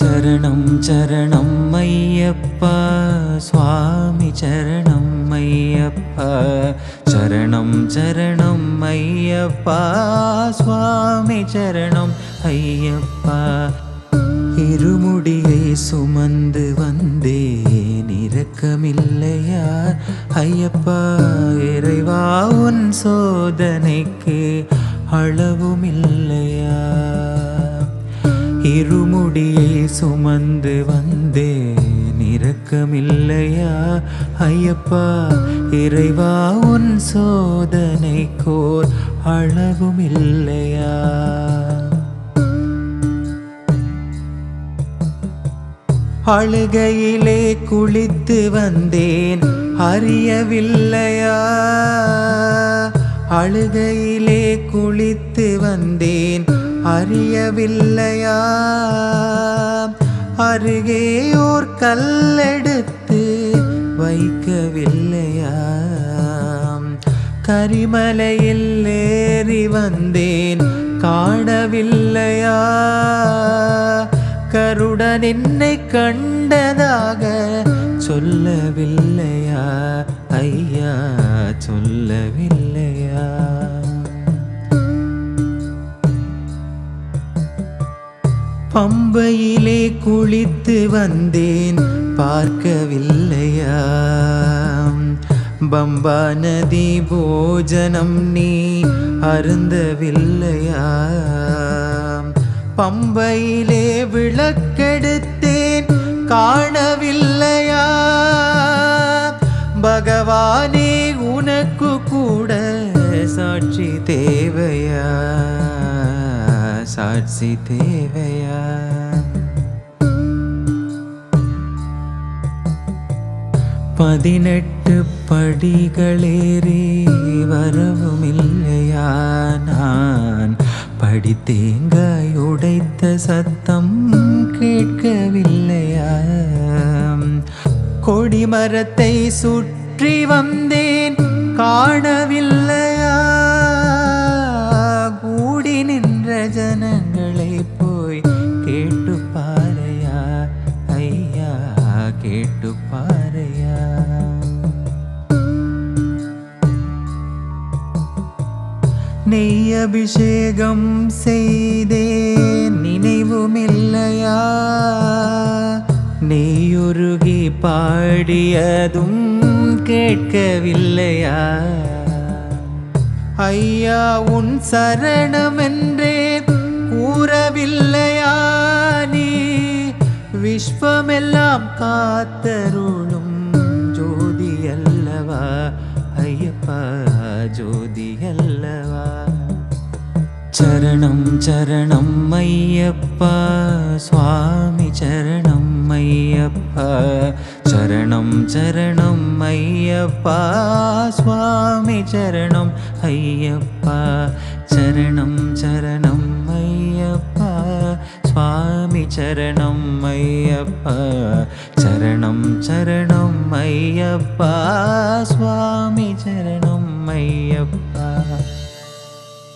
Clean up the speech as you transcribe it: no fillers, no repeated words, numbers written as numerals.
சரணம் சரணம் ஐயப்பா சுவாமி சரணம் ஐயப்பா சரணம் சரணம் ஐயப்பா சுவாமி சரணம் ஐயப்பா இருமுடியை சுமந்து வந்தேன் இரக்கமில்லையா ஐயப்பா இறைவா உன் சோதனைக்கு அளவுமில்லையா இருமுடியை சுமந்து வந்தேன் இரக்கமில்லையா ஐயப்பா இறைவா உன் சோதனைக்கோர் அளவுமில்லையா அழுகையிலே குளித்து வந்தேன் அறியவில்லையா அழுகையிலே குளித்து வந்தேன் அறியவில்லையா அருகே ஓர் கல்லெடுத்து வைக்கவில்லையா கரிமலையில் ஏறி வந்தேன் காணவில்லையா கருடன் என்னை கண்டதாக சொல்லவில்லையா ஐயா சொல்லவில்லையா பம்பையிலே குளித்து வந்தேன் பார்க்கவில்லையா பம்பா நதி போஜனம் நீ அருந்தவில்லையா பம்பையிலே விளக்கெடுத்தேன் காணவில்லையா பகவானே உனக்கு கூட சாட்சி தேவையா சாட்சி தேவையா பதினெட்டு படிகளேறி வரவுமில்லையா நான் படித்தேங்காய் உடைத்த சத்தம் கேட்கவில்லையா கொடிமரத்தை சுற்றி வந்தேன் காணவில்லையா கூடி நின்ற ஜனங்களை போய் கேட்டு பாரையா ஐயா கேட்டு பாரையா நெய் அபிஷேகம் செய்தேன் நினைவுமில்லையா நெய்யுருகி பாடியதும் கேட்கவில்லையா ஐயா உன் சரணமென்றே கூறவில்லையா நீ விஸ்வமெல்லாம் காத்தருளும் ஜோதி அல்லவா ஐயப்பா ஜோதி அல்லவா சரணம் சரணம் ஐயப்பா சுவாமி சரணம் ஐயப்பா சரணம் சரணம் ஐயப்பா சுவாமி சரணம் ஐயப்பா சரணம் சரணம் ஐயப்பா சுவாமி சரணம் ஐயப்பா சரணம் சரணம் ஐயப்பா சுவாமி சரணம் ஐயப்பா